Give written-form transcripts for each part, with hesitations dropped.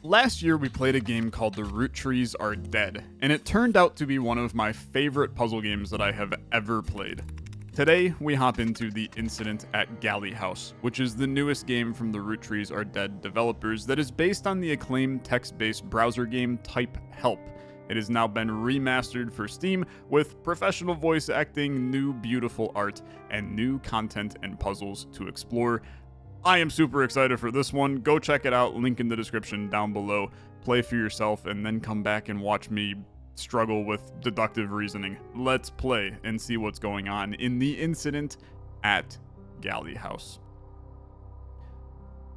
Last year, we played a game called The Roottrees Are Dead, and it turned out to be one of my favorite puzzle games that I have ever played. Today, we hop into The Incident at Galley House, which is the newest game from the Roottrees Are Dead developers that is based on the acclaimed text-based browser game Type Help. It has now been remastered for Steam with professional voice acting, new beautiful art, and new content and puzzles to explore. I am super excited for this one. Go check it out, link in the description down below. Play for yourself and then come back and watch me struggle with deductive reasoning. Let's play and see what's going on in The Incident at Galley House.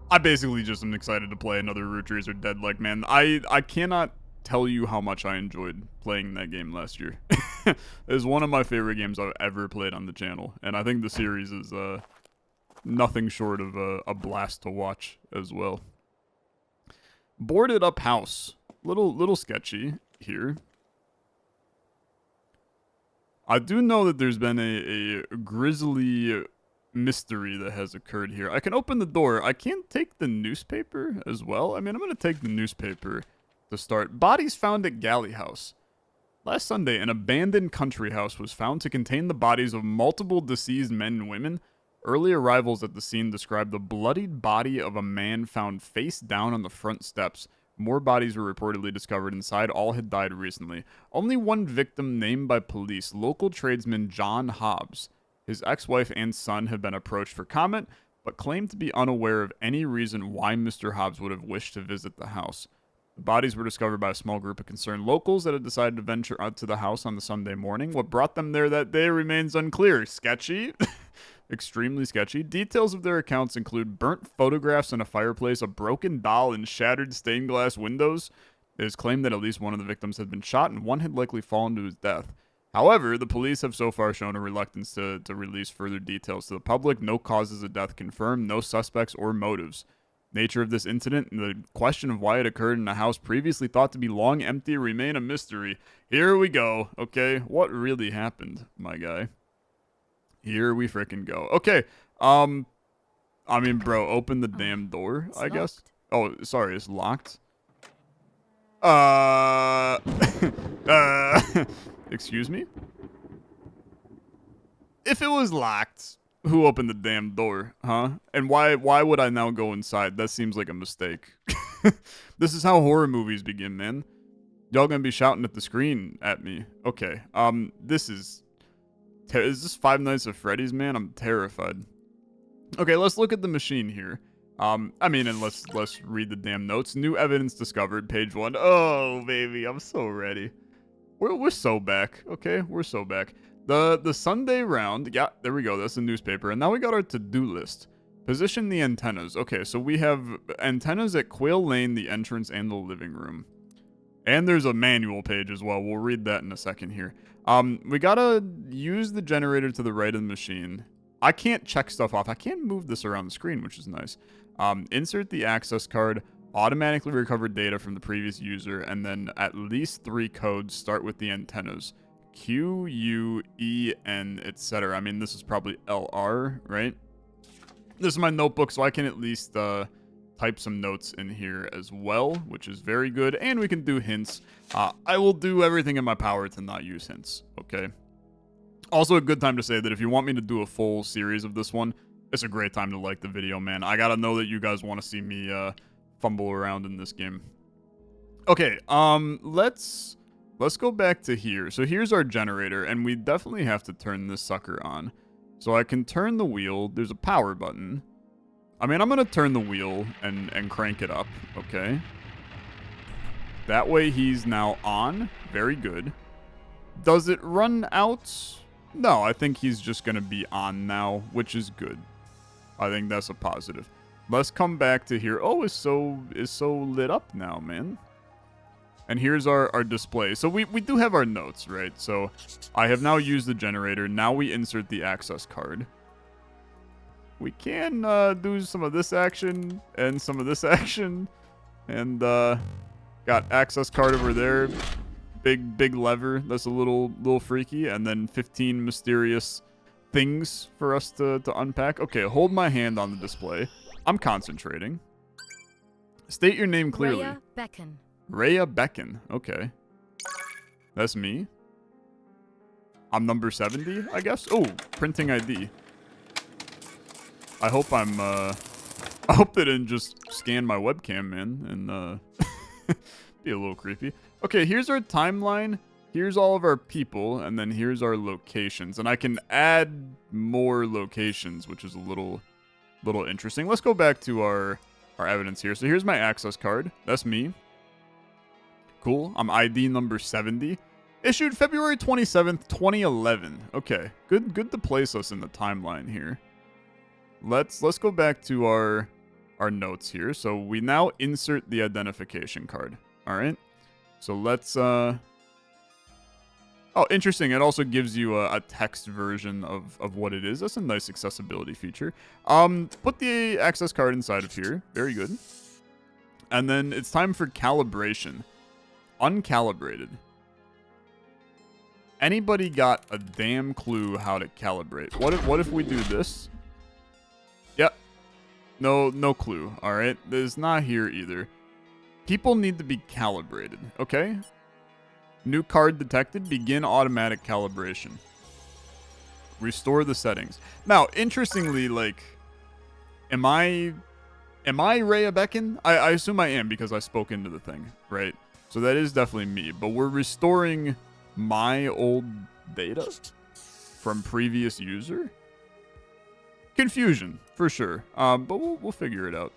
I basically just am excited to play another Roottrees Are Dead. Like, man, I cannot tell you how much I enjoyed playing that game last year. It is one of my favorite games I've ever played on the channel, and I think the series is nothing short of a blast to watch as well. Boarded up house. Little sketchy here. I do know that there's been a grisly mystery that has occurred here. I can open the door. I can't take the newspaper as well. I mean, I'm going to take the newspaper to start. Bodies found at Galley House. Last Sunday, an abandoned country house was found to contain the bodies of multiple deceased men and women. Early arrivals at the scene described the bloodied body of a man found face down on the front steps. More bodies were reportedly discovered inside. All had died recently. Only one victim named by police, local tradesman John Hobbs. His ex-wife and son have been approached for comment, but claimed to be unaware of any reason why Mr. Hobbs would have wished to visit the house. The bodies were discovered by a small group of concerned locals that had decided to venture out to the house on the Sunday morning. What brought them there that day remains unclear. Sketchy? Extremely sketchy. Details of their accounts include burnt photographs in a fireplace, a broken doll, and shattered stained glass windows. It is claimed that at least one of the victims had been shot and one had likely fallen to his death. However, the police have so far shown a reluctance to release further details to the public. No causes of death confirmed, no suspects or motives. Nature of this incident and the question of why it occurred in a house previously thought to be long empty remain a mystery. Here we go. Okay, what really happened, my guy? Here we frickin' go. Okay, I mean, bro, open the damn door, I guess. Oh, sorry, it's locked. Excuse me? If it was locked, who opened the damn door, huh? And why would I now go inside? That seems like a mistake. This is how horror movies begin, man. Y'all gonna be shouting at the screen at me. Okay, this is this Five Nights at Freddy's, man? I'm terrified. Okay, let's look at the machine here. I mean, and let's read the damn notes. New evidence discovered, page 1. Oh, baby, I'm so ready. We're so back, okay? We're so back. The Sunday round, yeah, there we go. That's the newspaper. And now we got our to-do list. Position the antennas. Okay, so we have antennas at Quail Lane, the entrance, and the living room. And there's a manual page as well. We'll read that in a second here. We gotta use the generator to the right of the machine. I can't check stuff off. I can't move this around the screen, which is nice. Insert the access card. Automatically recover data from the previous user. And then at least 3 codes start with the antennas. Q, U, E, N, etc. I mean, this is probably LR, right? This is my notebook, so I can at least type some notes in here as well, which is very good. And we can do hints. I will do everything in my power to not use hints, okay? Also, a good time to say that if you want me to do a full series of this one, it's a great time to like the video, man. I gotta know that you guys want to see me fumble around in this game. Okay, let's go back to here. So here's our generator, and we definitely have to turn this sucker on. So I can turn the wheel. There's a power button. I mean, I'm going to turn the wheel and crank it up, okay? That way he's now on. Very good. Does it run out? No, I think he's just going to be on now, which is good. I think that's a positive. Let's come back to here. Oh, it's so lit up now, man. And here's our display. So we do have our notes, right? So I have now used the generator. Now we insert the access card. We can do some of this action and some of this action. And got access card over there. Big lever. That's a little freaky. And then 15 mysterious things for us to unpack. Okay, hold my hand on the display. I'm concentrating. State your name clearly. Rhea Beckon. Rhea Beckon. Okay. That's me. I'm number 70, I guess. Oh, printing ID. I hope I'm, I hope they didn't just scan my webcam, man, and, be a little creepy. Okay, here's our timeline. Here's all of our people, and then here's our locations. And I can add more locations, which is a little interesting. Let's go back to our evidence here. So here's my access card. That's me. Cool. I'm ID number 70. Issued February 27th, 2011. Okay. Good to place us in the timeline here. Let's go back to our notes here. So we now insert the identification card. All right. So let's Oh, interesting. It also gives you a text version of what it is. That's a nice accessibility feature. Put the access card inside of here. Very good. And then it's time for calibration. Uncalibrated. Anybody got a damn clue how to calibrate? What if we do this? Yep. No clue. All right. It's not here either. People need to be calibrated. Okay. New card detected. Begin automatic calibration. Restore the settings. Now, interestingly, like, am I Rhea Beckon? I assume I am because I spoke into the thing, right? So that is definitely me. But we're restoring my old data from previous user. Confusion for sure. But we'll figure it out.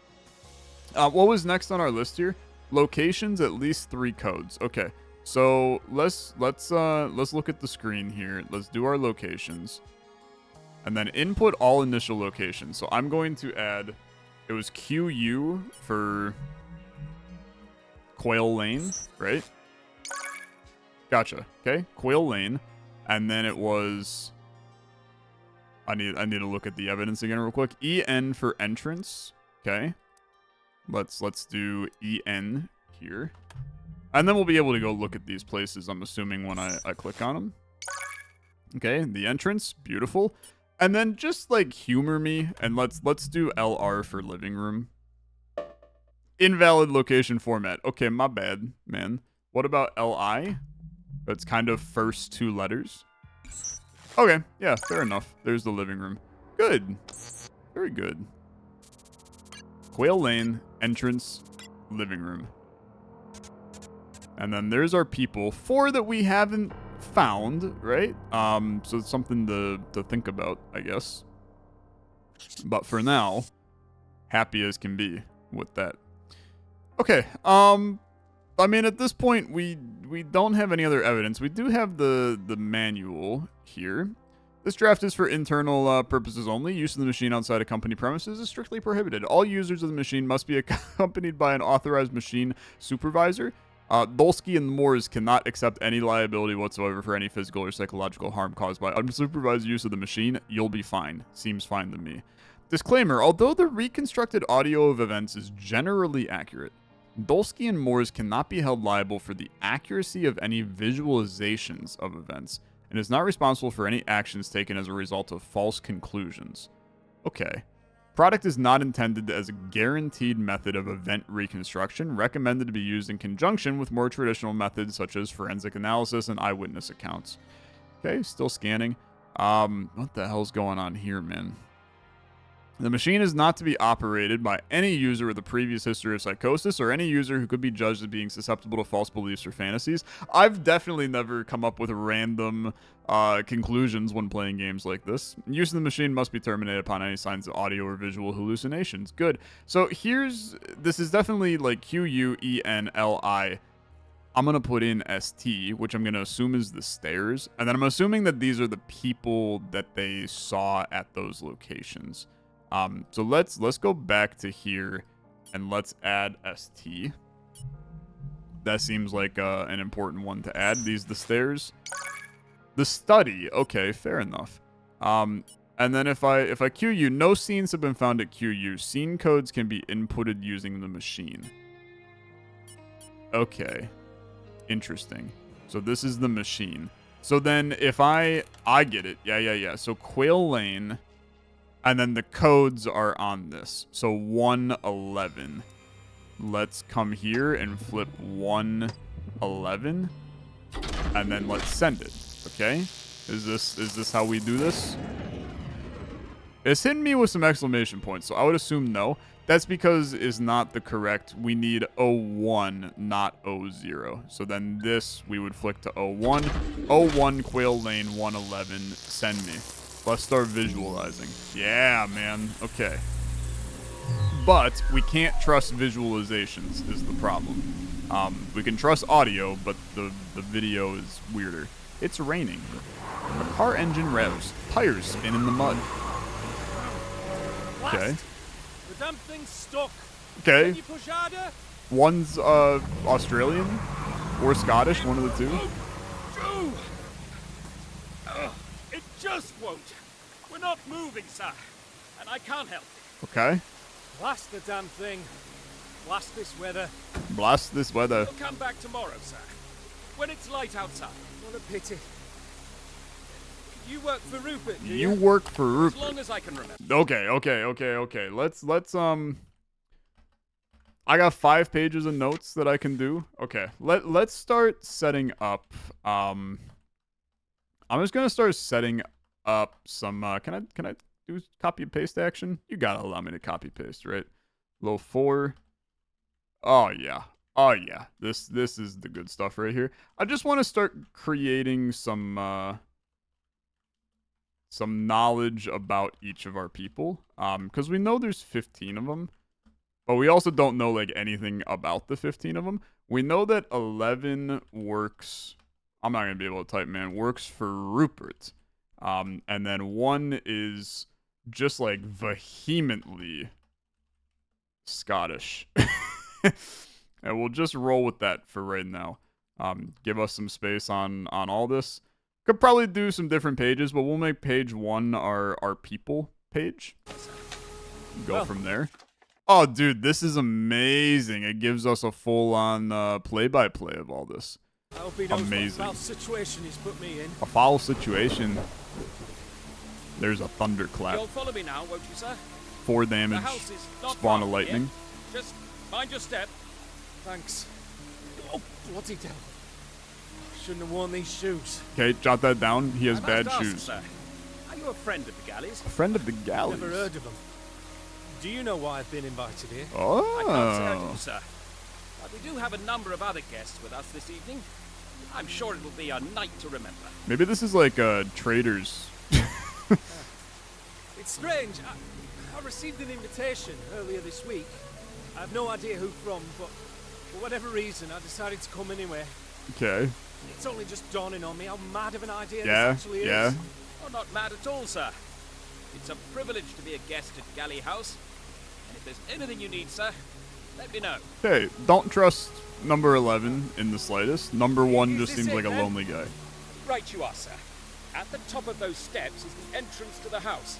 What was next on our list here? Locations, at least 3 codes. Okay. So let's look at the screen here. Let's do our locations. And then input all initial locations. So I'm going to add, it was QU for Quail Lane, right? Gotcha. Okay, Quail Lane. And then it was, I need to look at the evidence again real quick. EN for entrance. Okay. Let's do EN here. And then we'll be able to go look at these places, I'm assuming, when I click on them. Okay, the entrance, beautiful. And then just, like, humor me, and let's do LR for living room. Invalid location format. Okay, my bad, man. What about LI? That's kind of first 2 letters. Okay, yeah, fair enough. There's the living room. Good. Very good. Quail Lane, entrance, living room. And then there's our people. 4 that we haven't found, right? So it's something to think about, I guess. But for now, happy as can be with that. Okay. I mean, at this point, we don't have any other evidence. We do have the manual here. This draft is for internal purposes only. Use of the machine outside of company premises is strictly prohibited. All users of the machine must be accompanied by an authorized machine supervisor. Dolsky and Moores cannot accept any liability whatsoever for any physical or psychological harm caused by unsupervised use of the machine. You'll be fine. Seems fine to me. Disclaimer, although the reconstructed audio of events is generally accurate, Dolsky and Moores cannot be held liable for the accuracy of any visualizations of events, and is not responsible for any actions taken as a result of false conclusions. Okay. Product is not intended as a guaranteed method of event reconstruction, recommended to be used in conjunction with more traditional methods such as forensic analysis and eyewitness accounts. Okay, still scanning. What the hell's going on here, man? The machine is not to be operated by any user with a previous history of psychosis or any user who could be judged as being susceptible to false beliefs or fantasies. I've definitely never come up with random conclusions when playing games like this. Use of the machine must be terminated upon any signs of audio or visual hallucinations. Good. So this is definitely like QUENLI. I'm going to put in ST, which I'm going to assume is the stairs. And then I'm assuming that these are the people that they saw at those locations. So let's go back to here and let's add ST. That seems like an important one to add. These the stairs. The study. Okay, fair enough. And then if I QU, no scenes have been found at QU. Scene codes can be inputted using the machine. Okay. Interesting. So this is the machine. So then if I get it. Yeah. So Quail Lane. And then the codes are on this. So 111. let's come here and flip 111, and then let's send it. Okay, is this how we do this? It's hitting me with some exclamation points, so I would assume no. That's because it's not the correct. We need 01, not 00. So then this, we would flick to 01. 01, Quail Lane, 111, send me. Let's start visualizing. Yeah, man. Okay. But we can't trust visualizations is the problem. We can trust audio, but the video is weirder. It's raining. A car engine revs. Tires spin in the mud. Okay. The damn thing's stuck. Okay. Can you push harder? One's Australian or Scottish, one of the two. It just won't. We're not moving, sir. And I can't help it. Okay. Blast the damn thing. Blast this weather. Blast this weather. We'll come back tomorrow, sir. When it's light outside. What a pity. You work for Rupert, do you? You work for Rupert. As long as I can remember. Okay. Let's I got 5 pages of notes that I can do. Okay. Let's start setting up I'm just going to start setting up some can I do copy and paste action? You got to allow me to copy paste, right? Low 4. Oh yeah. Oh yeah. This is the good stuff right here. I just want to start creating some knowledge about each of our people, because we know there's 15 of them, but we also don't know like anything about the 15 of them. We know that 11 works. I'm not gonna be able to type, man. Works for Rupert, and then 1 is just like vehemently Scottish, and we'll just roll with that for right now. Give us some space on all this. Could probably do some different pages, but we'll make page 1 our people page. Go from there. Oh, dude, this is amazing. It gives us a full-on play-by-play of all this. I hope he knows amazing. What foul situation he's put me in. A foul situation. There's a thunderclap. You'll follow me now, won't you, sir? 4 damage. The house is not Spawn far of lightning. here. Just mind your step. Thanks. Oh, bloody devil. Shouldn't have worn these shoes. Okay, jot that down. He has bad ask, shoes. Sir, are you a friend of the Galleys? A friend of the Galleys? Never heard of them. Do you know why I've been invited here? Oh. I can't say I do, sir. But we do have a number of other guests with us this evening. I'm sure it'll be a night to remember. Maybe this is like traders. It's strange. I received an invitation earlier this week. I have no idea who from, but for whatever reason, I decided to come anyway. Okay. It's only just dawning on me how mad of an idea Yeah, this actually yeah. is. Oh, not mad at all, sir. It's a privilege to be a guest at Galley House. And if there's anything you need, sir, let me know. Okay, don't trust number 11 in the slightest. Number 1 just Is seems this like it, a then? lonely guy. Right you are, sir. At the top of those steps is the entrance to the house.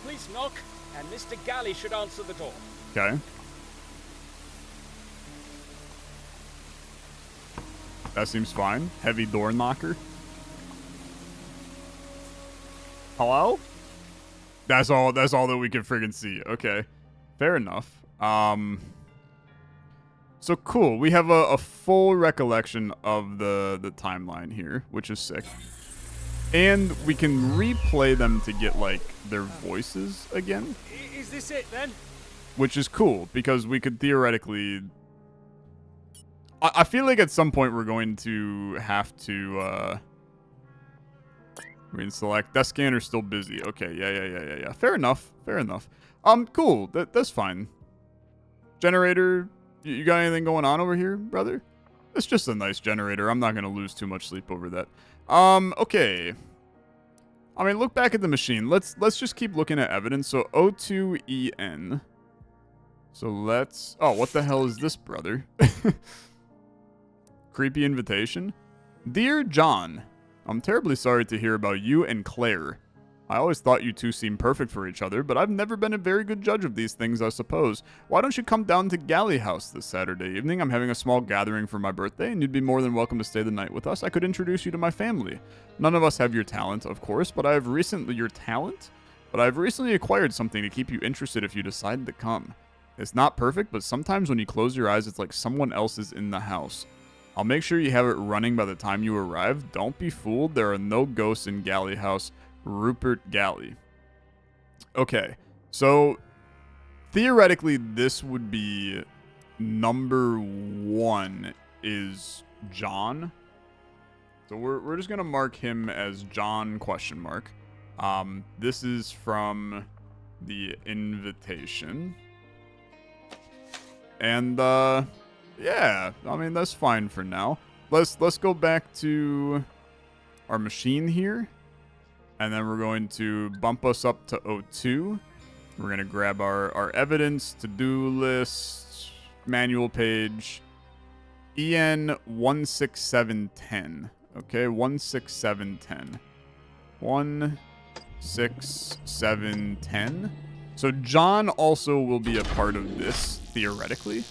Please knock, and Mr. Galley should answer the door. Okay. That seems fine. Heavy door knocker. Hello? That's all that we can friggin' see. Okay. Fair enough. So cool. We have a full recollection of the timeline here, which is sick. And we can replay them to get like their voices again. Is this it then? Which is cool because we could theoretically I feel like at some point we're going to have to we can select desk scanner still busy. Okay, yeah. Fair enough. Cool. That's fine. Generator, you got anything going on over here, brother? It's just a nice generator. I'm not gonna lose too much sleep over that. Okay. I mean, look back at the machine. Let's just keep looking at evidence. So O2EN. So let's. Oh, what the hell is this, brother? Creepy invitation. Dear John, I'm terribly sorry to hear about you and Claire. I always thought you two seemed perfect for each other, but I've never been a very good judge of these things, I suppose. Why don't you come down to Galley House this Saturday evening? I'm having a small gathering for my birthday, and you'd be more than welcome to stay the night with us. I could introduce you to my family. None of us have your talent, of course, but I've recently acquired something to keep you interested if you decide to come. It's not perfect, but sometimes when you close your eyes, it's like someone else is in the house. I'll make sure you have it running by the time you arrive. Don't be fooled. There are no ghosts in Galley House. Rupert Galley. Okay, so theoretically, this would be number 1 is John. So we're just gonna mark him as John ? This is from the invitation. And yeah, I mean that's fine for now. Let's go back to our machine here. And then we're going to bump us up to 02. We're going to grab our evidence, to-do list, manual page, EN 16710. Okay, 16710. 16710. So John also will be a part of this, theoretically.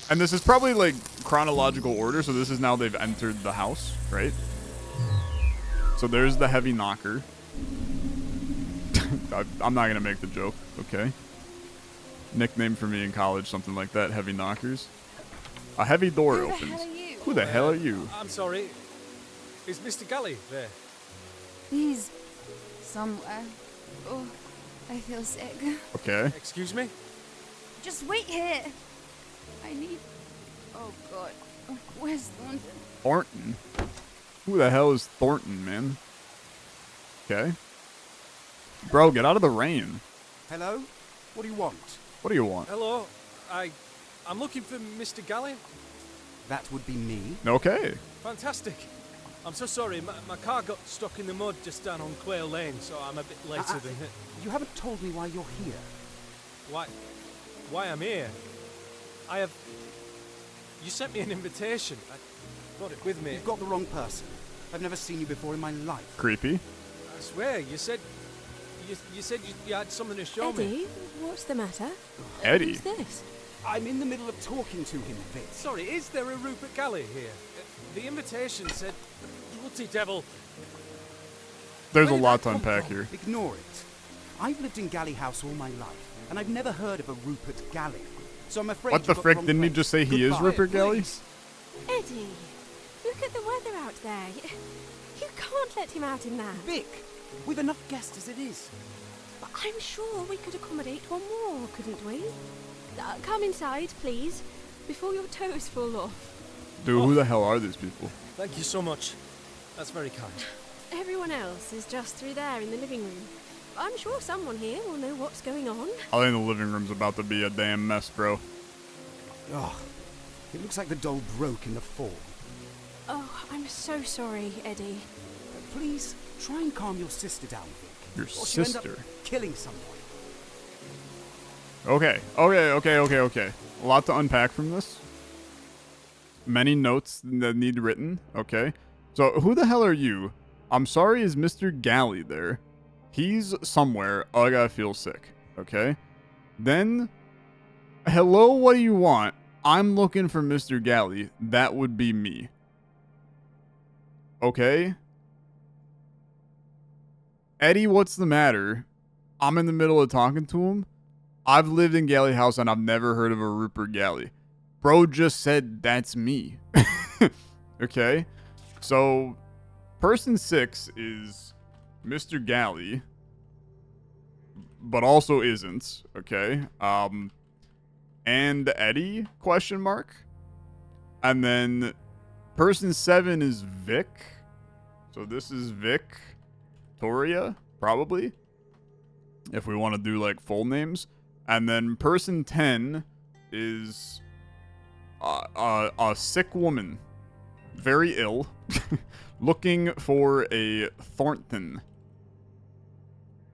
And this is probably like chronological order, so this is now they've entered the house, right? So there's the heavy knocker. I'm not going to make the joke, okay? Nickname for me in college, something like that, heavy knockers. A heavy door opens. Who the hell are you? I'm sorry. Is Mr. Galley there? He's somewhere. Oh, I feel sick. Okay. Excuse me? Just wait here. I need... Oh, God. Where's Thornton? Thornton? Who the hell is Thornton, man? Okay. Bro, get out of the rain. Hello? What do you want? What do you want? Hello. I'm looking for Mr. Galley. That would be me. Okay. Fantastic. I'm so sorry. My car got stuck in the mud just down on Quail Lane, so I'm a bit later than... You haven't told me why you're here. Why I'm here? I have... You sent me an invitation. I brought it with me. You've got the wrong person. I've never seen you before in my life. Creepy. I swear, you said you had something to show me. Eddie, what's the matter? Eddie? Who's this? I'm in the middle of talking to him, Vic. Sorry, is there a Rupert Galley here? The invitation said, bloody devil. There's a Where did lot that to come unpack from? here. Ignore it. I've lived in Galley House all my life, and I've never heard of a Rupert Galley. So I'm afraid What the you've got frick? wrong Didn't he place. just say he is Goodbye. Rupert Galley? Please. Eddie, look at the weather out there. You can't let him out in that. Vic, we've enough guests as it is. But I'm sure we could accommodate one more, couldn't we? Come inside, please, before your toes fall off. Dude, who the hell are these people? Thank you so much. That's very kind. Everyone else is just through there in the living room. I'm sure someone here will know what's going on. I think the living room's about to be a damn mess, bro. Oh, it looks like the doll broke in the fall. Oh, I'm so sorry, Eddie. Please, try and calm your sister down, Vic. Your Or she'll end sister? up killing someone. Okay. A lot to unpack from this. Many notes that need written. Okay. So, who the hell are you? I'm sorry, is Mr. Galley there? He's somewhere. Oh, I gotta feel sick. Okay. Then, hello, what do you want? I'm looking for Mr. Galley. That would be me. Okay. Eddie, what's the matter? I'm in the middle of talking to him. I've lived in Galley House and I've never heard of a Rupert Galley. Bro just said that's me. Okay. So, person 6 is Mr. Galley, but also isn't. Okay. And Eddie, ? And then person 7 is Vic. So this is Victoria, probably, if we want to do like full names. And then person 10 is a sick woman, very ill, looking for a Thornton.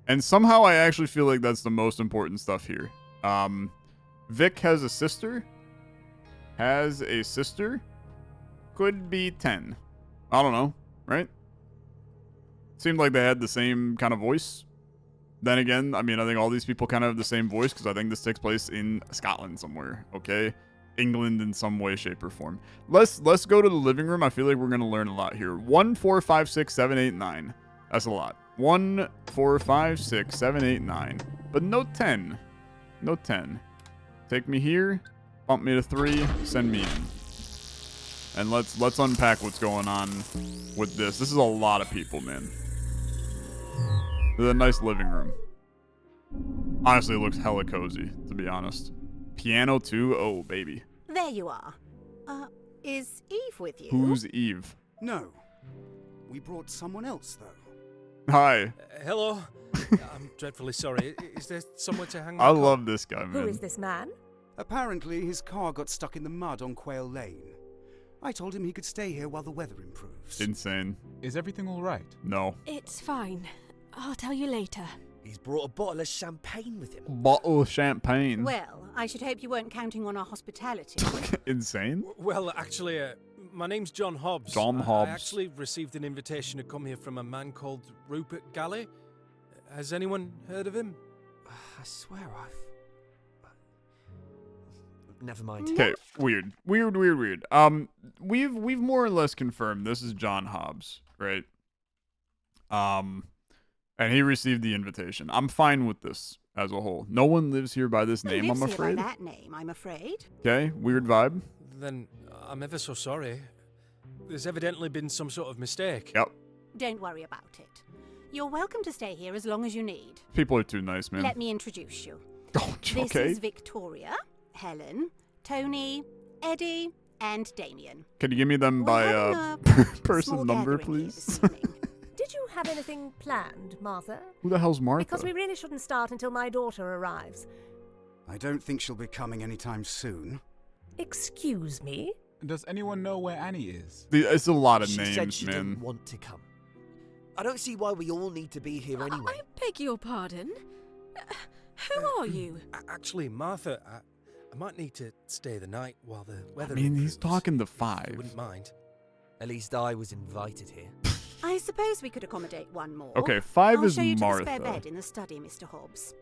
And somehow I actually feel like that's the most important stuff here. Vic has a sister. Could be 10. I don't know, right? Seemed like they had the same kind of voice. Then again, I mean, I think all these people kind of have the same voice because I think this takes place in Scotland somewhere, okay? England in some way, shape, or form. Let's go to the living room. I feel like we're going to learn a lot here. 1, 4, 5, 6, 7, 8, 9. That's a lot. 1, 4, 5, 6, 7, 8, 9. But no 10. No 10. Take me here, bump me to 3, send me in. And let's unpack what's going on with this. This is a lot of people, man. This is a nice living room. Honestly, it looks hella cozy, to be honest. Piano too? Oh, baby. There you are. Is Eve with you? Who's Eve? No. We brought someone else, though. Hi. Hello. I'm dreadfully sorry. Is there somewhere to hang my I coat? love this guy, man. Who is this man? Apparently, his car got stuck in the mud on Quail Lane. I told him he could stay here while the weather improves. Insane. Is everything all right? No. It's fine. I'll tell you later. He's brought a bottle of champagne with him. Bottle of champagne. Well, I should hope you weren't counting on our hospitality. Insane. Well, actually, my name's John Hobbs. John Hobbs. I actually received an invitation to come here from a man called Rupert Galley. Has anyone heard of him? I swear I've... Never mind. Okay, weird. We've more or less confirmed this is John Hobbs, right? And he received the invitation. I'm fine with this as a whole. No one lives here by this name, I'm Lives here afraid. by that name, I'm afraid. Okay, weird vibe. Then I'm ever so sorry. There's evidently been some sort of mistake. Yep. Don't worry about it. You're welcome to stay here as long as you need. People are too nice, man. Let me introduce you. Oh, This okay. is Victoria, Helen, Tony, Eddie, and Damien. Can you give me them We're by having a person small number, gathering here please? this evening. Did you have anything planned, Martha? Who the hell's Martha? Because we really shouldn't start until my daughter arrives. I don't think she'll be coming anytime soon. Excuse me? Does anyone know where Annie is? It's a lot of She said names, she man. didn't want to come. I don't see why we all need to be here anyway. I beg your pardon? Who are you? Actually, Martha, I might need to stay the night while the weather I mean, he's improves, talking to if you 5. wouldn't mind. At least I was invited here. I suppose we could accommodate one more. Okay, 5 I'll is show you to the Martha. spare bed in the study, Mr. Hobbs.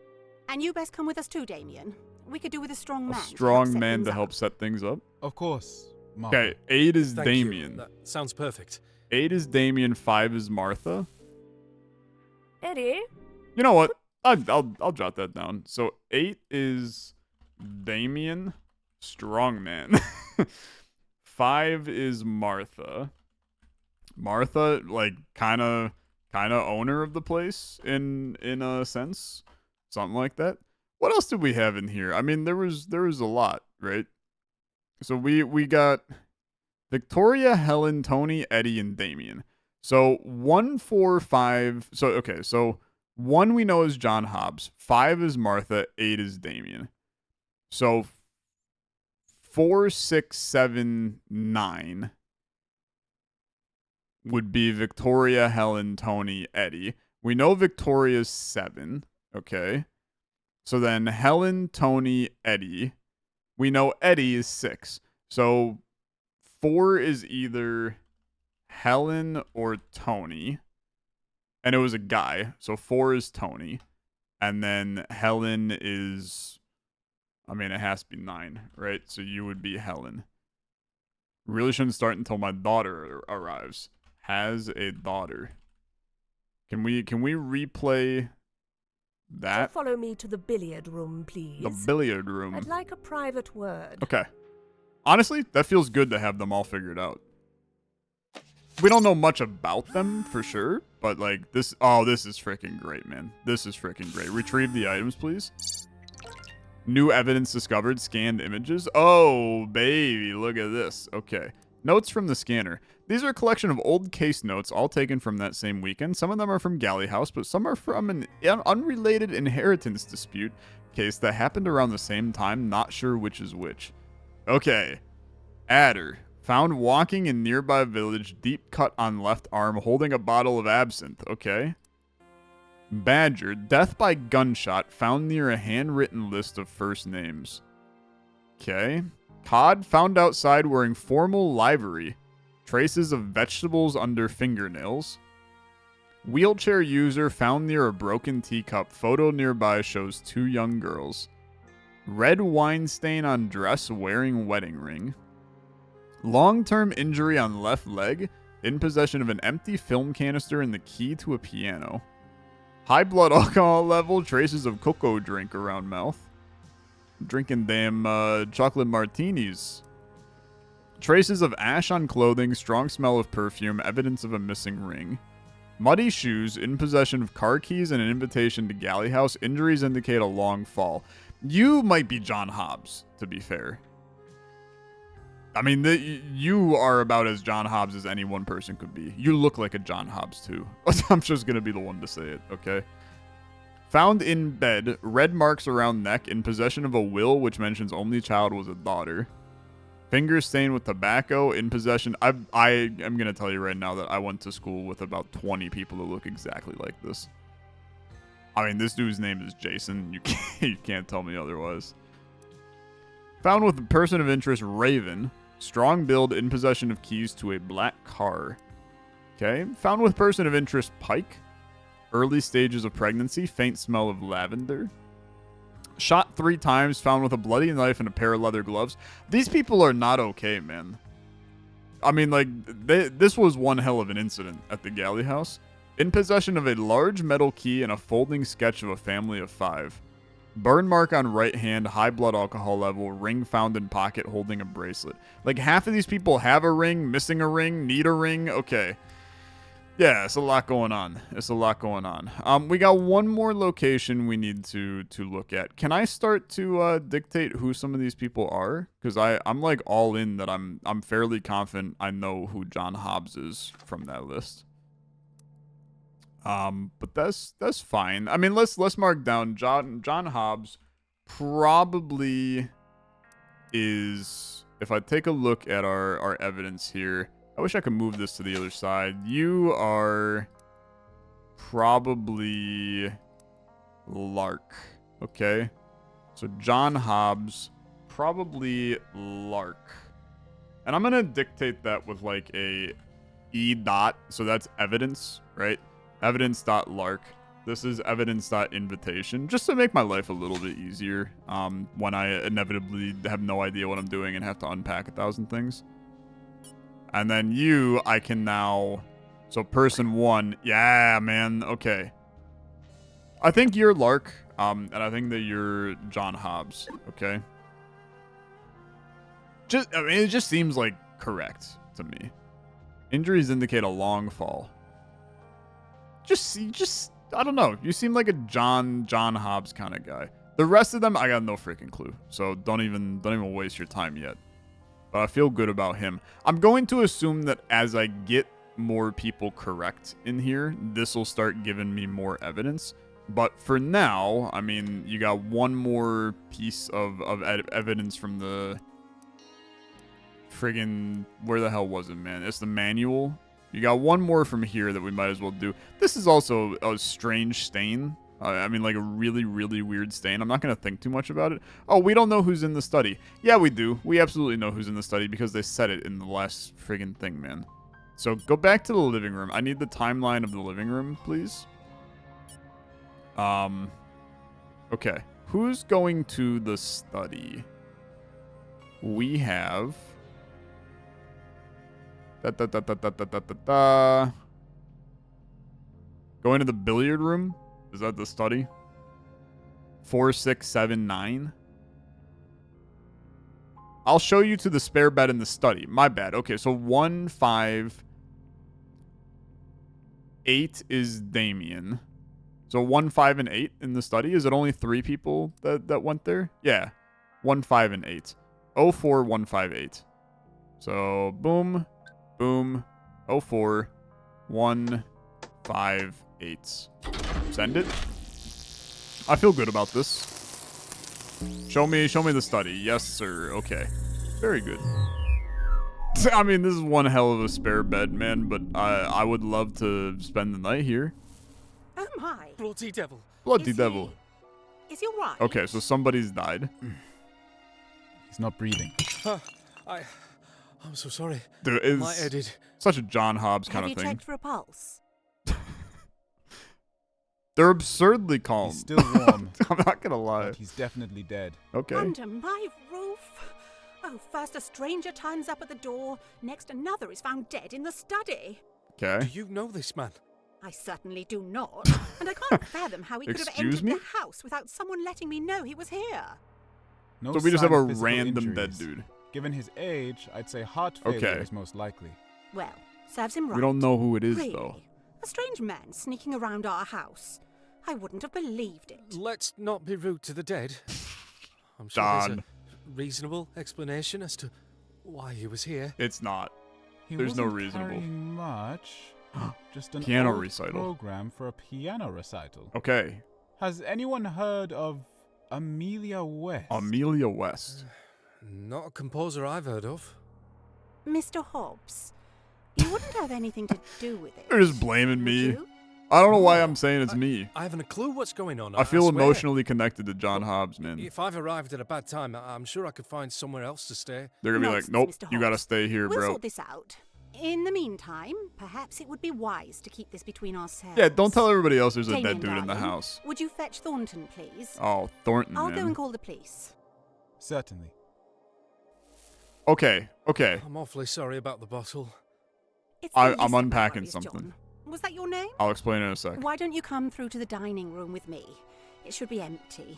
And you best come with us too, Damien. We could do with a strong A man. strong man things to up. help set things up. Of course, Martha. Okay, 8 is Thank Damien. you. That sounds perfect. 8 is Damien, 5 is Martha. Eddie? You know what? I'll jot that down. So 8 is Damien, strongman. 5 is Martha. Martha, like kind of owner of the place in a sense, something like that. What else did we have in here? I mean, there was a lot, right? So we got Victoria, Helen, Tony, Eddie, and Damien. So 1, 4, 5. So okay, so 1 we know is John Hobbs, 5 is Martha, 8 is Damien. So 4, 6, 7, 9 would be Victoria, Helen, Tony, Eddie. We know Victoria's 7, okay? So then Helen, Tony, Eddie. We know Eddie is 6. So 4 is either Helen or Tony. And it was a guy. So 4 is Tony. And then Helen is... I mean, it has to be 9, right? So you would be Helen. Really shouldn't start until my daughter arrives. Has a daughter. Can we replay that? Follow me to the billiard room, please. The billiard room. I'd like a private word. Okay. Honestly, that feels good to have them all figured out. We don't know much about them for sure, but like this. Oh, this is freaking great, man. This is freaking great. Retrieve the items, please. New evidence discovered. Scanned images. Oh, baby, look at this. Okay. Notes from the scanner. These are a collection of old case notes, all taken from that same weekend. Some of them are from Galley House, but some are from an unrelated inheritance dispute case that happened around the same time. Not sure which is which. Okay. Adder. Found walking in nearby village, deep cut on left arm, holding a bottle of absinthe. Okay. Badger. Death by gunshot, found near a handwritten list of first names. Okay. Cod found outside wearing formal livery. Traces of vegetables under fingernails. Wheelchair user found near a broken teacup. Photo nearby shows 2 young girls. Red wine stain on dress wearing wedding ring. Long-term injury on left leg. In possession of an empty film canister and the key to a piano. High blood alcohol level. Traces of cocoa drink around mouth. Drinking damn chocolate martinis. Traces of ash on clothing, strong smell of perfume, evidence of a missing ring. Muddy shoes, in possession of car keys and an invitation to Galley House. Injuries indicate a long fall. You might be John Hobbs, to be fair. I mean, you are about as John Hobbs as any one person could be. You look like a John Hobbs, too. I'm just going to be the one to say it, okay? Found in bed, red marks around neck, in possession of a will which mentions only child was a daughter. Fingers stained with tobacco, in possession. I am going to tell you right now that I went to school with about 20 people that look exactly like this. I mean, this dude's name is Jason. You can't tell me otherwise. Found with a person of interest, Raven. Strong build, in possession of keys to a black car. Okay. Found with person of interest, Pike. Early stages of pregnancy. Faint smell of lavender. Shot 3 times. Found with a bloody knife and a pair of leather gloves. These people are not okay, man. I mean, like, this was one hell of an incident at the Galley House. In possession of a large metal key and a folding sketch of a family of 5. Burn mark on right hand, high blood alcohol level, ring found in pocket holding a bracelet. Like, half of these people have a ring, missing a ring, need a ring. Okay. Yeah, it's a lot going on. It's a lot going on. We got one more location we need to look at. Can I start to dictate who some of these people are? Because I'm like all in that I'm fairly confident I know who John Hobbs is from that list. But that's fine. I mean, let's mark down John Hobbs probably is, if I take a look at our evidence here. I wish I could move this to the other side. You are probably Lark. Okay. So John Hobbs, probably Lark. And I'm going to dictate that with like a E dot. So that's evidence, right? Evidence.lark. This is evidence.invitation. Just to make my life a little bit easier when I inevitably have no idea what I'm doing and have to unpack 1,000 things. And then you, I can now... So person 1. Yeah, man. Okay. I think you're Lark. And I think that you're John Hobbs. Okay. I mean, it just seems like correct to me. Injuries indicate a long fall. Just I don't know. You seem like a John Hobbs kind of guy. The rest of them, I got no freaking clue. So don't even waste your time yet. But I feel good about him. I'm going to assume that as I get more people correct in here, this will start giving me more evidence. But for now, I mean, you got one more piece of evidence from the friggin', where the hell was it, man? It's the manual. You got one more from here that we might as well do. This is also a strange stain. I mean, like a really, really weird stain. I'm not going to think too much about it. Oh, we don't know who's in the study. Yeah, we do. We absolutely know who's in the study because they said it in the last friggin' thing, man. So go back to the living room. I need the timeline of the living room, please. Okay. Who's going to the study? We have... Going to the billiard room? Is that the study? 4, 6, 7, 9. I'll show you to the spare bed in the study. My bad. Okay, so 1, 5, 8 is Damien. So 1, 5, and 8 in the study. Is it only 3 people that went there? Yeah. 1, 5, and 8. 04, 1, 5, 8. So boom, boom, 04, 1, 5, 8. Send it. I feel good about this. Show me the study. Yes, sir. Okay. Very good. I mean, this is one hell of a spare bed, man, but I would love to spend the night here. Oh my. Bloody devil. Bloody devil. Is he alright? Okay, so somebody's died. He's not breathing. I'm so sorry. Dude, My head it's such a John Hobbs kind Have of you thing. checked for a pulse? They're absurdly calm. He's still warm. I'm not gonna lie. But he's definitely dead. Okay. Under my roof? Oh, first a stranger turns up at the door, next another is found dead in the study. Do Okay. you know this man? I certainly do not, and I can't fathom how he could have Excuse entered me? the house without someone letting me know he was here. No So we just have sign a of physical random dead injuries. dude. Given his age, I'd say heart failure Okay. is most likely. Well, serves him right. We don't know who it is, Really? though. A strange man sneaking around our house. I wouldn't have believed it. Let's not be rude to the dead. I'm sure there's Don. a reasonable explanation as to why he was here. It's not. He There's no wasn't reasonable. carrying much. Just an Piano old recital. program for a piano recital. Okay. Has anyone heard of Amelia West? Amelia West. Not a composer I've heard of. Mr. Hobbs, you wouldn't have anything to do with it. They're just blaming would me. you? I don't know why I'm saying it's me. I haven't a clue what's going on. I feel swear. emotionally connected to John Hobbs, man. If I've arrived at a bad time, I'm sure I could find somewhere else to stay. They're gonna be like, Nonsense, nope, Mr. you gotta Hobbs. stay here, We'll bro. sort this out. In the meantime, perhaps it would be wise to keep this between ourselves. Yeah, don't tell everybody else there's a Damien, dead dude in the darling, house. Would you fetch Thornton, please? Oh, Thornton, I'll go man. and call the police. Certainly. Okay, okay. I'm awfully sorry about the bottle. It's I'm easy, no unpacking worries, something. John. Was that your name? I'll explain in a sec. Why don't you come through to the dining room with me? It should be empty.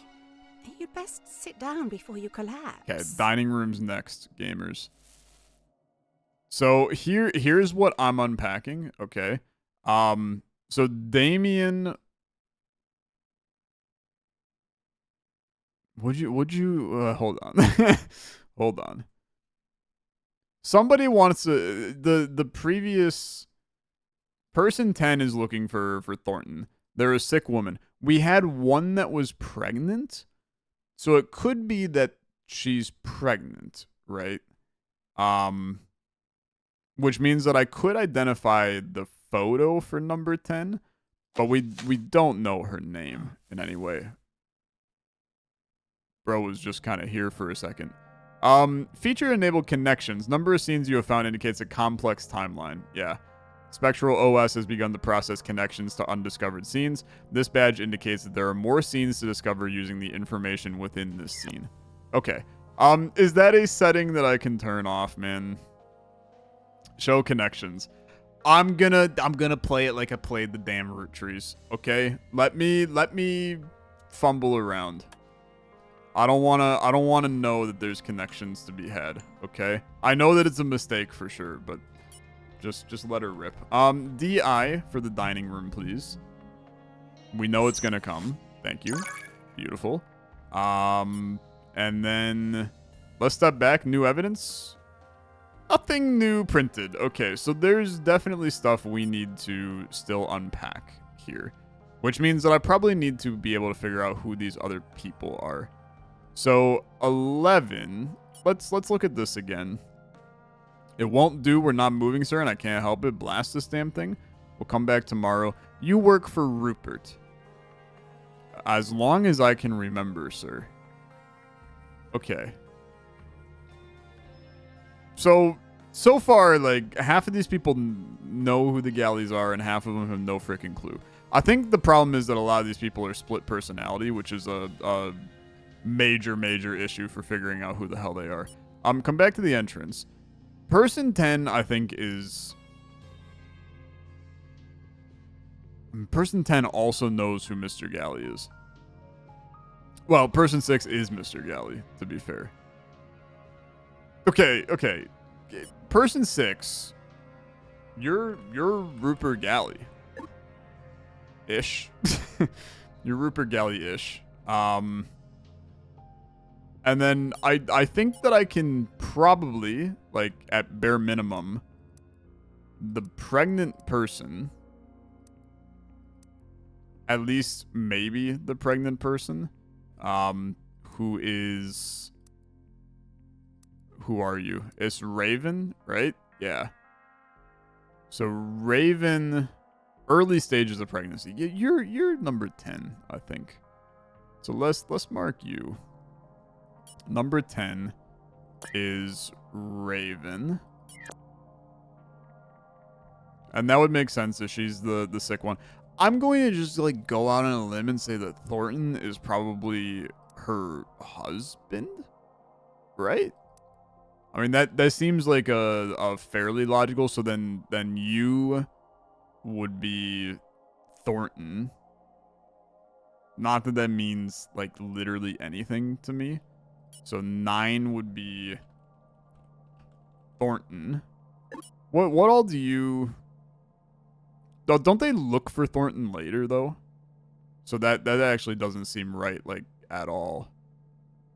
You'd best sit down before you collapse. Okay, dining room's next, gamers. So here's what I'm unpacking, okay? So Damien, would you hold on. Hold on. Somebody wants to the previous person 10 is looking for Thornton. They're a sick woman. We had one that was pregnant. So it could be that she's pregnant, right? Which means that I could identify the photo for number 10, but we don't know her name in any way. Bro was just kind of here for a second. Feature-enabled connections. Number of scenes you have found indicates a complex timeline. Yeah. Spectral OS has begun to process connections to undiscovered scenes. This badge indicates that there are more scenes to discover using the information within this scene. Okay. Is that a setting that I can turn off, man? Show connections. I'm gonna play it like I played the damn Roottrees. Okay? Let me fumble around. I don't wanna know that there's connections to be had, okay? I know that it's a mistake for sure, but just let her rip. DI for the dining room, please. We know it's gonna come. Thank you. Beautiful. And then let's step back. New evidence. Nothing new printed. Okay, so there's definitely stuff we need to still unpack here, which means that I probably need to be able to figure out who these other people are. So 11. Let's look at this again. It won't do. We're not moving, sir, and I can't help it. Blast this damn thing. We'll come back tomorrow. You work for Rupert. As long as I can remember, sir. Okay. So far, like, half of these people know who the Galleys are, and half of them have no freaking clue. I think the problem is that a lot of these people are split personality, which is a major issue for figuring out who the hell they are. Come back to the entrance. Person 10, I think, is... Person 10 also knows who Mr. Galley is. Well, person 6 is Mr. Galley, to be fair. Okay. Person 6, you're Rupert Galley. Ish. You're Rupert Galley-ish. And then I think that I can probably, like, at bare minimum, the pregnant person, at least maybe the pregnant person, who are you? It's Raven, right? Yeah. So Raven, early stages of pregnancy. You're number 10, I think. So let's mark you. Number 10 is Raven. And that would make sense if she's the sick one. I'm going to just, like, go out on a limb and say that Thornton is probably her husband, right? I mean, that seems like a fairly logical. So then you would be Thornton. Not that means, like, literally anything to me. So 9 would be Thornton. What all do you... Don't they look for Thornton later, though? So that actually doesn't seem right, like, at all.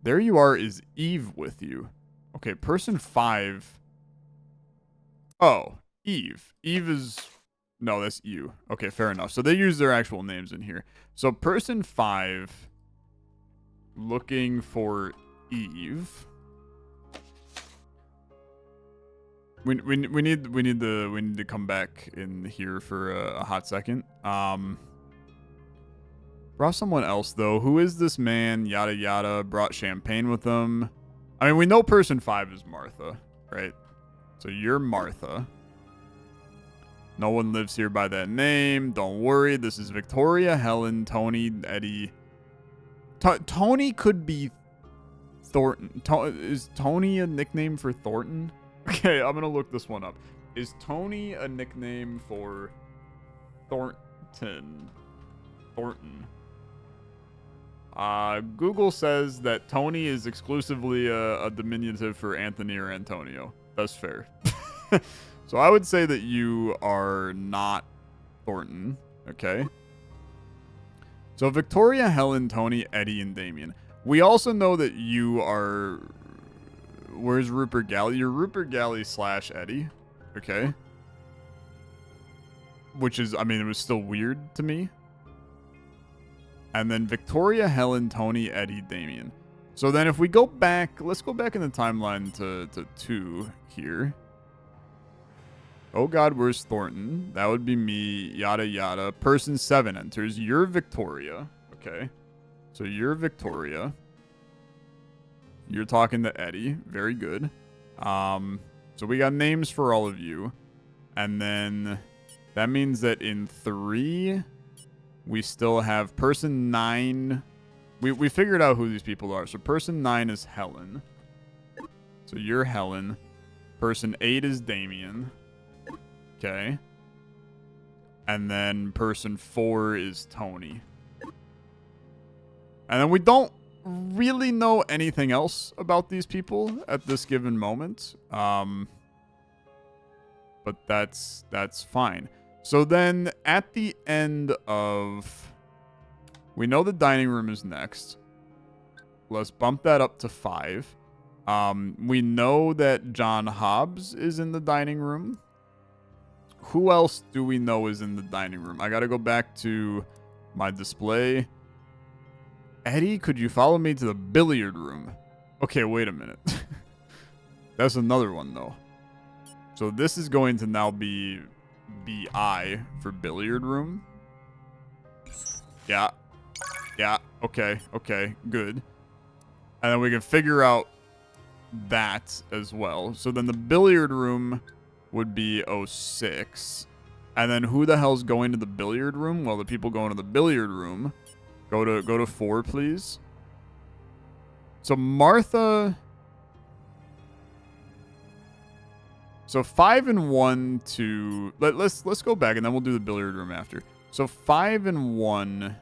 There you are, is Eve with you? Okay, person 5. Oh, Eve. Eve is... No, that's you. Okay, fair enough. So they use their actual names in here. So person 5 looking for Eve. We need to come back in here for a hot second. Brought someone else though. Who is this man? Yada yada. Brought champagne with them. I mean, we know person 5 is Martha, right? So you're Martha. No one lives here by that name. Don't worry. This is Victoria, Helen, Tony, Eddie. Tony could be Thornton. Is Tony a nickname for Thornton? Okay, I'm going to look this one up. Is Tony a nickname for Thornton? Google says that Tony is exclusively a diminutive for Anthony or Antonio. That's fair. So I would say that you are not Thornton, okay? So Victoria, Helen, Tony, Eddie, and Damien. We also know that you are... Where's Rupert Galley? You're Rupert Galley / Eddie, okay? Which is, I mean, it was still weird to me. And then Victoria, Helen, Tony, Eddie, Damien. So then if we go back, let's go back in the timeline to 2 here. Oh God, where's Thornton? That would be me, yada yada. Person 7 enters. You're Victoria. Okay. So you're Victoria. You're talking to Eddie. Very good. So we got names for all of you. And then that means that in 3, we still have person 9. We figured out who these people are. So person 9 is Helen. So you're Helen. Person 8 is Damien. Okay. And then person 4 is Tony. And then we don't really know anything else about these people at this given moment. But that's fine. So then at the end of... We know the dining room is next. Let's bump that up to 5. We know that John Hobbs is in the dining room. Who else do we know is in the dining room? I gotta go back to my display. Eddie, could you follow me to the billiard room? Okay, wait a minute. That's another one, though. So this is going to now be BI for billiard room. Yeah. Yeah, okay, good. And then we can figure out that as well. So then the billiard room would be 06. And then who the hell's going to the billiard room? Well, the people going to the billiard room. Go to 4, please. So Martha... So 5 and 1 to... Let's go back and then we'll do the billiard room after. So 5 and 1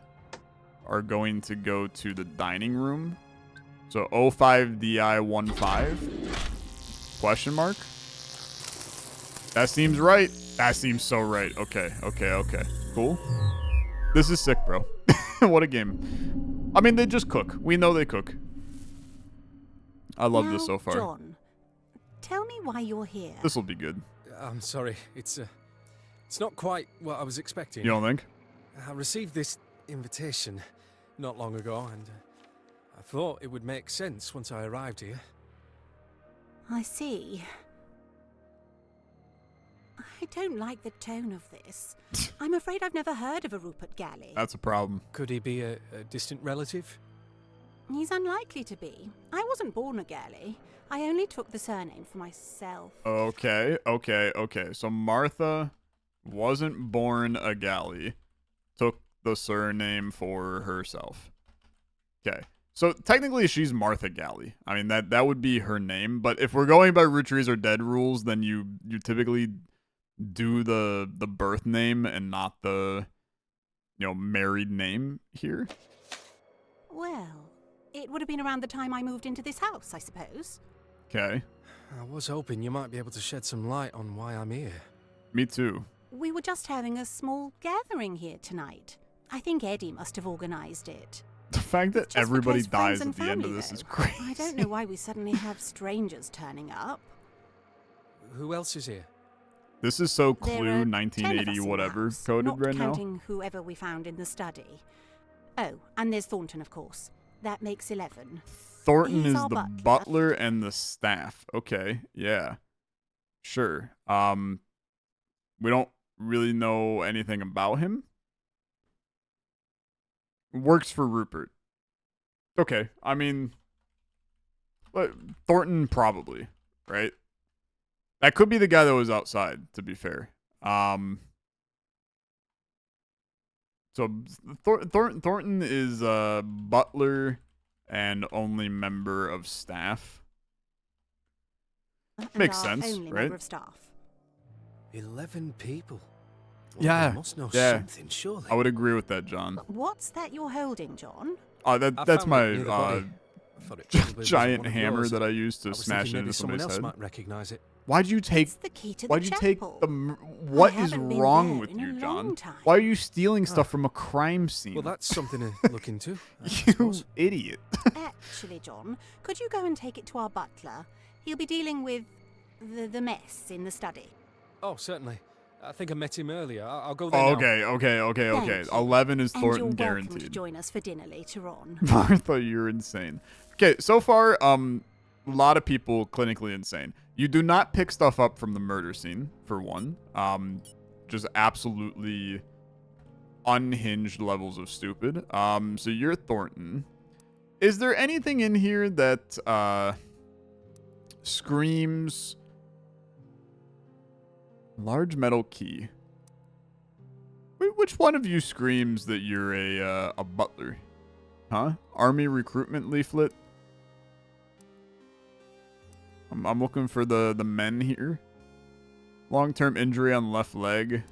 are going to go to the dining room. So 05 DI 15? Question mark? That seems right. That seems so right. Okay. Cool. This is sick, bro. What a game. I mean, they just cook. We know they cook. I love this so far. John, tell me why you're here. This will be good. I'm sorry. It's not quite what I was expecting. You don't think? I received this invitation not long ago, and I thought it would make sense once I arrived here. I see. I don't like the tone of this. I'm afraid I've never heard of a Rupert Galley. That's a problem. Could he be a distant relative? He's unlikely to be. I wasn't born a Galley. I only took the surname for myself. Okay. So Martha wasn't born a Galley. Took the surname for herself. Okay. So technically she's Martha Galley. I mean, that would be her name. But if we're going by Roottrees or Dead rules, then you typically do the birth name and not the, married name here. Well, It would have been around the time I moved into this house, I suppose. Okay. I was hoping you might be able to shed some light on why I'm here. Me too. We were just having a small gathering here tonight. I think Eddie must have organised it. The fact that Just for everybody close friends dies and at the end of family, this is though. crazy. I don't know why we suddenly have strangers turning up. Who else is here? This is so There Clue are 10 of 1980 us in the whatever house, coded not right now. counting whoever we found in the study. Oh, and there's Thornton, of course. That makes 11. Thornton He's is our the butler. butler and the staff. Okay, yeah. Sure. We don't really know anything about him. Works for Rupert. Okay, I mean, Thornton probably, right? That could be the guy that was outside, to be fair. So Thornton is a butler and only member of staff. And Makes our sense, only right? member of staff. 11 people. Yeah, They must know yeah. something, surely. I would agree with that, John. What's that you're holding, John? I That's found my it near the body. I thought it probably was giant one of hammer yours. that I used to I was smash thinking into maybe someone somebody's else head. might recognize it. Why'd you take? It's the key to the Why'd you take chapel. the? What is haven't been wrong there with in you, a John? long time. Why are you stealing stuff from a crime scene? Well, that's something to look into. I you suppose. idiot. Actually, John, could you go and take it to our butler? He'll be dealing with the mess in the study. Oh, certainly. I think I met him earlier. I'll go there Oh, now. okay. Thank you. 11 is And Thornton you're welcome to guaranteed. join us for dinner later on. Martha, you're insane. Okay, so far, a lot of people clinically insane. You do not pick stuff up from the murder scene, for one. Just absolutely unhinged levels of stupid. So you're Thornton. Is there anything in here that screams large metal key? Which one of you screams that you're a butler? Huh? Army recruitment leaflet? I'm looking for the men here. Long-term injury on left leg.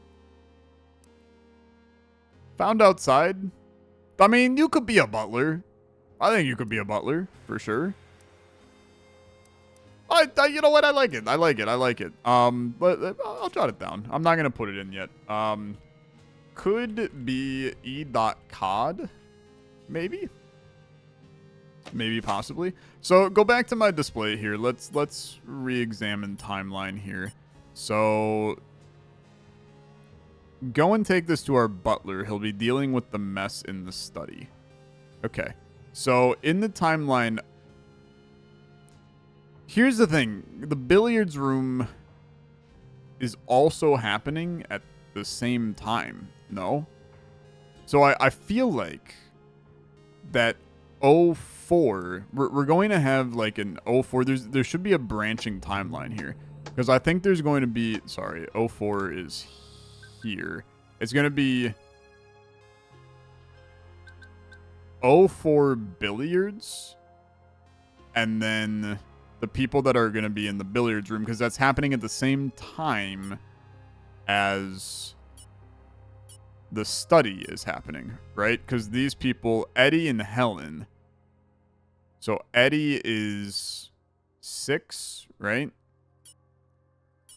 Found outside. I mean, you could be a butler. I think you could be a butler, for sure. You know what? I like it. But I'll jot it down. I'm not going to put it in yet. Could be E.Cod. Maybe? Maybe, possibly. So, go back to my display here. Let's re-examine timeline here. So, go and take this to our butler. He'll be dealing with the mess in the study. Okay. So, in the timeline, here's the thing. The billiards room is also happening at the same time. No? So, I feel like that 04, we're going to have like an 04. There should be a branching timeline here. Because I think there's going to be, sorry, 04 is here. It's going to be 04 billiards. And then the people that are going to be in the billiards room. Because that's happening at the same time as the study is happening. Right? Because these people, Eddie and Helen. So Eddie is 6, right?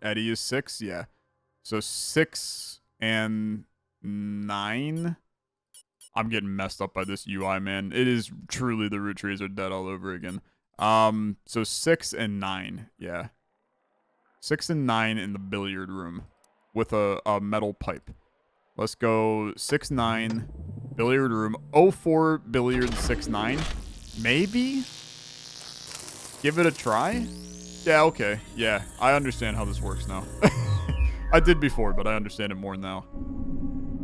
Eddie is 6, yeah. So 6 and 9. I'm getting messed up by this UI, man. It is truly the Roottrees are dead all over again. So 6 and 9, yeah. 6 and 9 in the billiard room with a metal pipe. Let's go 6, 9, billiard room. 04 billiard 6, 9. Maybe? Give it a try? Yeah, okay. Yeah, I understand how this works now. I did before, but I understand it more now.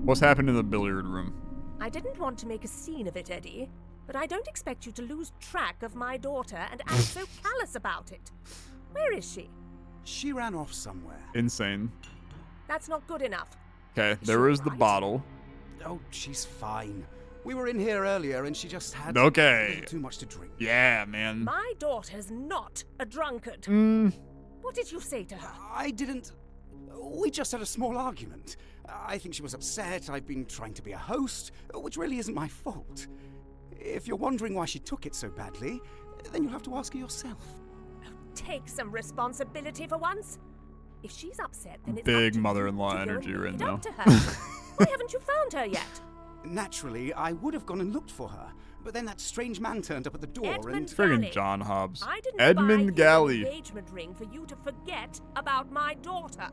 What's happened in the billiard room? I didn't want to make a scene of it, Eddie, but I don't expect you to lose track of my daughter and act so callous about it. Where is she? She ran off somewhere. Insane. That's not good enough. Okay, Is there she was the alright? bottle. Oh, she's fine. We were in here earlier and she just had Okay. a little too much to drink. Yeah, man. My daughter's not a drunkard. What did you say to her? I didn't... We just had a small argument. I think she was upset. I've been trying to be a host, which really isn't my fault. If you're wondering why she took it so badly, then you'll have to ask her yourself. Take some responsibility for once. If she's upset, then it's Big up to mother-in-law you to go energy and right make it now. up to her. Why haven't you found her yet? Naturally, I would have gone and looked for her, but then that strange man turned up at the door Edmund Friggin' Galley. John Hobbs. I didn't Edmund buy Galley. you an engagement ring for you to forget about my daughter.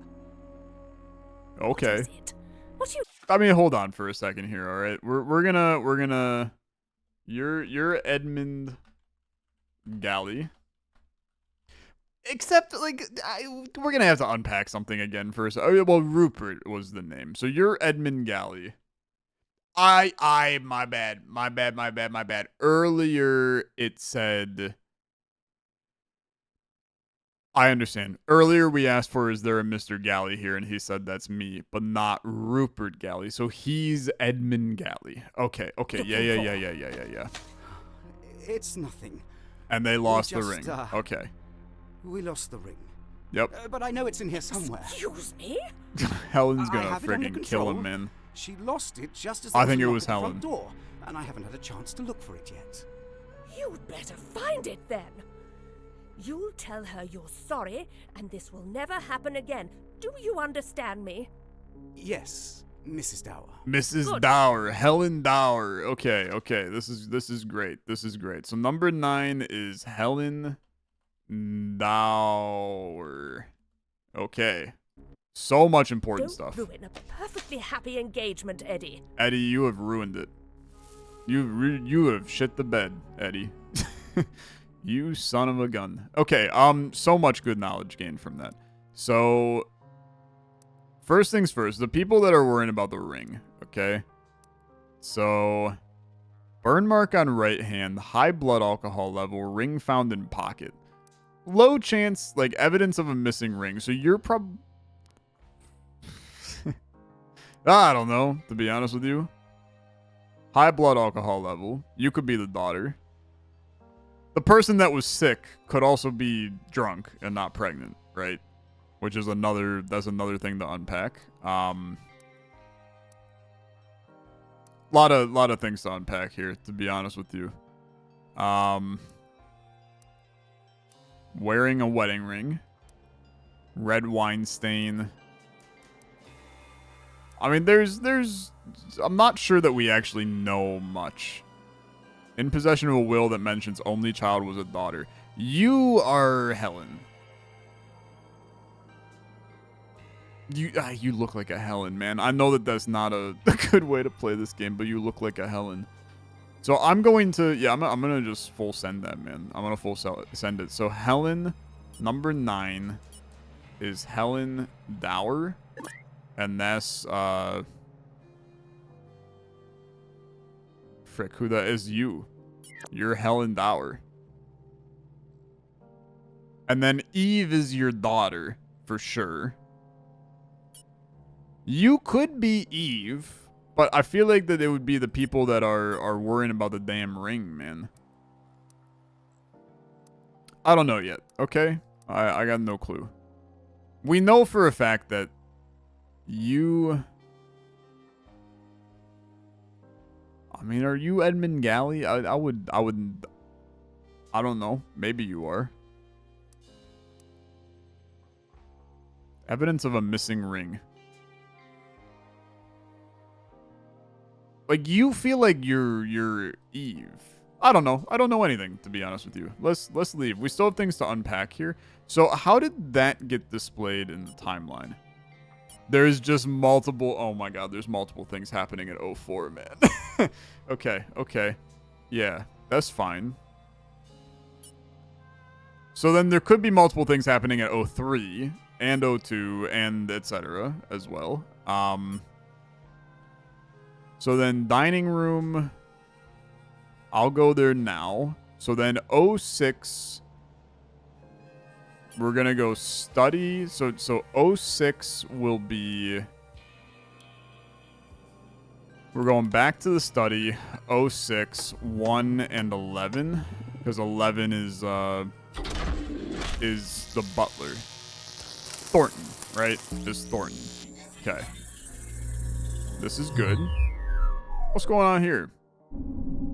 Okay. What is it? What you? I mean, hold on for a second here, all right? We're gonna you're Edmund Galley. Except, like, we're gonna have to unpack something again first. Oh, well, Rupert was the name. So you're Edmund Galley. My bad. Earlier it said, I understand. Earlier we asked for, is there a Mr. Galley here? And he said, that's me, but not Rupert Galley. So he's Edmund Galley. Okay. Yeah. It's nothing. And they lost the just, ring. Okay. We lost the ring. Yep. But I know it's in here somewhere. Excuse me? Helen's I gonna have it under friggin' kill him, control. man. She lost it just as I there think it a knock was at the Helen. front door, and I haven't had a chance to look for it yet. You'd better find it then. You'll tell her you're sorry, and this will never happen again. Do you understand me? Yes, Mrs. Dower. Mrs. Good. Dower, Helen Dower. Okay. This is great. So number 9 is Helen Dower. Okay. So much important Don't stuff. ruin a perfectly happy engagement, Eddie. Eddie, you have ruined it. You have shit the bed, Eddie. You son of a gun. Okay, so much good knowledge gained from that. So, first things first, the people that are worrying about the ring, okay? So, burn mark on right hand, high blood alcohol level, ring found in pocket. Low chance, like, evidence of a missing ring. So you're I don't know, to be honest with you. High blood alcohol level. You could be the daughter. The person that was sick could also be drunk and not pregnant, right? Which is another thing to unpack. Lot of things to unpack here, to be honest with you. Wearing a wedding ring. Red wine stain. I mean, I'm not sure that we actually know much. In possession of a will that mentions only child was a daughter. You are Helen. You look like a Helen, man. I know that that's not a good way to play this game, but you look like a Helen. So I'm going to, I'm going to just full send that, man. I'm going to full send it. So Helen, number 9, is Helen Dower. And that's, frick, who that is? You. You're Helen Dower. And then Eve is your daughter, for sure. You could be Eve, but I feel like that it would be the people that are worrying about the damn ring, man. I don't know yet, okay? I got no clue. We know for a fact that you... I mean, are you Edmund Galley? I don't know. Maybe you are. Evidence of a missing ring. Like, you feel like you're Eve. I don't know. I don't know anything, to be honest with you. Let's leave. We still have things to unpack here. So, how did that get displayed in the timeline? There's just multiple... Oh my god, there's multiple things happening at 04, man. Okay. Yeah, that's fine. So then there could be multiple things happening at 03 and 02 and etc. as well. So then dining room... I'll go there now. So then 06... We're gonna go study. So 06 will be... We're going back to the study. 06, 1, and 11. Because 11 is the butler. Thornton, right? Is Thornton. Okay. This is good. What's going on here?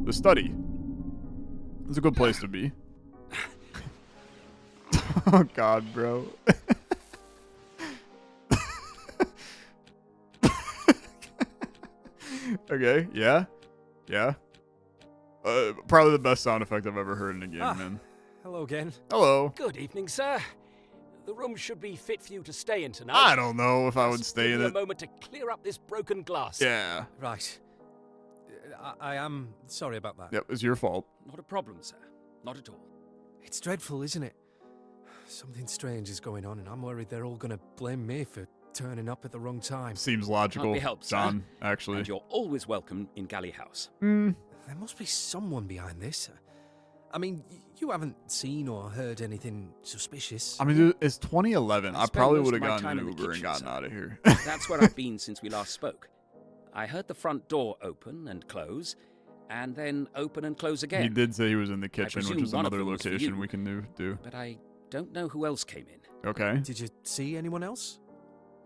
The study. It's a good place to be. Oh God, bro. Okay, yeah. Probably the best sound effect I've ever heard in a game, man. Hello again. Hello. Good evening, sir. The room should be fit for you to stay in tonight. I don't know if I would stay in Give me it. a moment to clear up this broken glass. Yeah. Right. I am sorry about that. Yep, it's your fault. Not a problem, sir. Not at all. It's dreadful, isn't it? Something strange is going on, and I'm worried they're all going to blame me for turning up at the wrong time. Seems logical, Can't be helped, sir. John, actually. And you're always welcome in Galley House. There must be someone behind this. I mean, you haven't seen or heard anything suspicious. I mean, dude, it's 2011. I spend probably most would of have my gotten time an in the Uber and kitchen, gotten sir. out of here. That's where I've been since we last spoke. I heard the front door open and close, and then open and close again. He did say he was in the kitchen, which presume is one of another them was for location you. we can do. But I don't know who else came in. Okay. Did you see anyone else?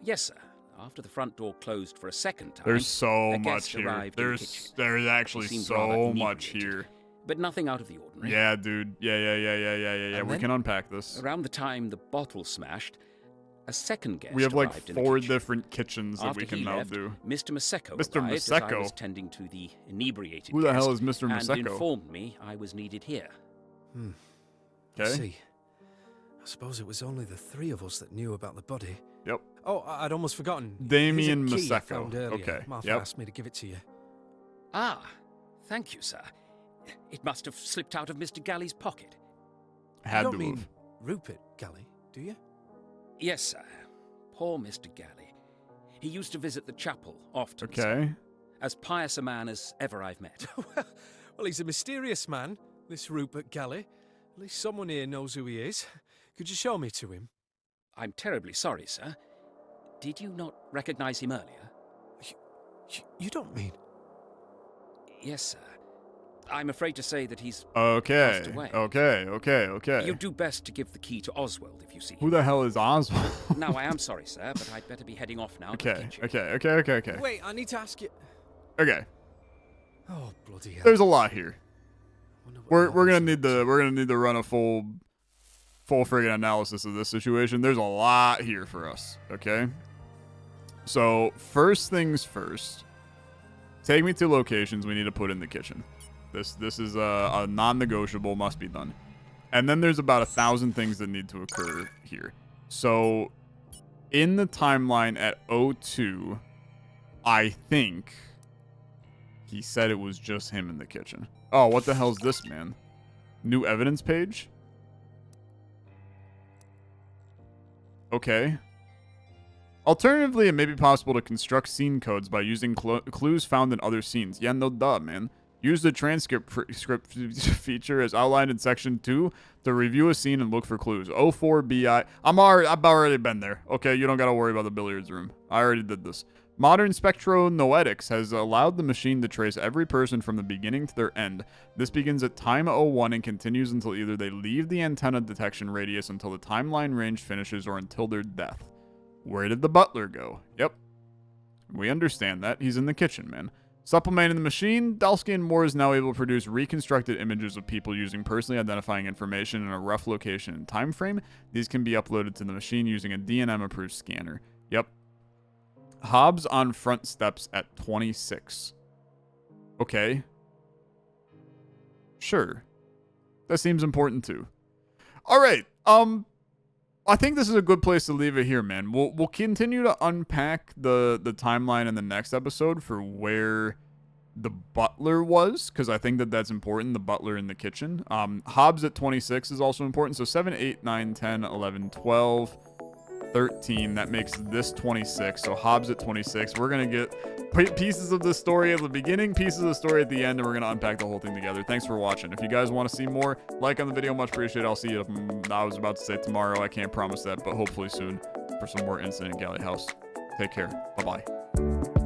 Yes, sir. After the front door closed for a second time, There's so a much guest here. arrived in the kitchen. There's actually He seemed so rather much inebriated, here. but nothing out of the ordinary. Yeah, dude. Yeah. And We then? can unpack this. Around the time the bottle smashed, a second guest We have like arrived in the 4 kitchen. different kitchens that After we can he now left, do. Mr. Maseko Mr. arrived as I Maseko? was tending to the inebriated Who the hell guest is Mr. and Maseko? informed me I was needed here. I Okay. see. I suppose it was only the 3 of us that knew about the body. Yep. Oh, I'd almost forgotten. Damien Here's a key I Maseko. found earlier. Okay, Martha yep. asked me to give it to you. Ah, thank you, sir. It must have slipped out of Mr. Galley's pocket. Had you to don't mean have. Rupert Galley, do you? Yes, sir. Poor Mr. Galley. He used to visit the chapel often. Okay. sir. As pious a man as ever I've met. Well, he's a mysterious man, this Rupert Galley. At least someone here knows who he is. Could you show me to him? I'm terribly sorry, sir. Did you not recognize him earlier? You don't mean... Yes, sir. I'm afraid to say that he's Okay. passed away. Okay. You'd do best to give the key to Oswald if you see him. Who the hell is Oswald? Now, I am sorry, sir, but I'd better be heading off now. to the Okay. kitchen. Okay. Wait, I need to ask you... Okay. Oh, bloody hell. There's a lot here. Wonder what We're gonna Robert's need to run a full friggin' analysis of this situation. There's a lot here for us. Okay. So first things first. Take me to locations we need to put in the kitchen. This is a non-negotiable, must be done. And then there's about 1,000 things that need to occur here. So in the timeline at 02, I think he said it was just him in the kitchen. Oh, what the hell's this, man? New evidence page? Okay. Alternatively, it may be possible to construct scene codes by using clues found in other scenes. Yeah, no duh, man. Use the transcript script feature as outlined in section 2 to review a scene and look for clues. 04BI. I've already been there. Okay, you don't gotta worry about the billiards room. I already did this. Modern spectronoetics has allowed the machine to trace every person from the beginning to their end. This begins at time 01 and continues until either they leave the antenna detection radius until the timeline range finishes or until their death. Where did the butler go? Yep. We understand that. He's in the kitchen, man. Supplementing the machine, Delsky and Moore is now able to produce reconstructed images of people using personally identifying information in a rough location and time frame. These can be uploaded to the machine using a DNM-approved scanner. Yep. Hobbs on front steps at 26. Okay. Sure. That seems important too. All right. I think this is a good place to leave it here, man. We'll continue to unpack the timeline in the next episode for where the butler was, because I think that's important, the butler in the kitchen. Hobbs at 26 is also important. So 7, 8, 9, 10, 11, 12, 13. That makes this 26. So Hobbs at 26. We're going to get pieces of the story at the beginning, pieces of the story at the end, and we're going to unpack the whole thing together. Thanks for watching. If you guys want to see more, like on the video, much appreciated. I'll see you, I was about to say tomorrow. I can't promise that, but hopefully soon for some more Incident Galley House. Take care. Bye-bye.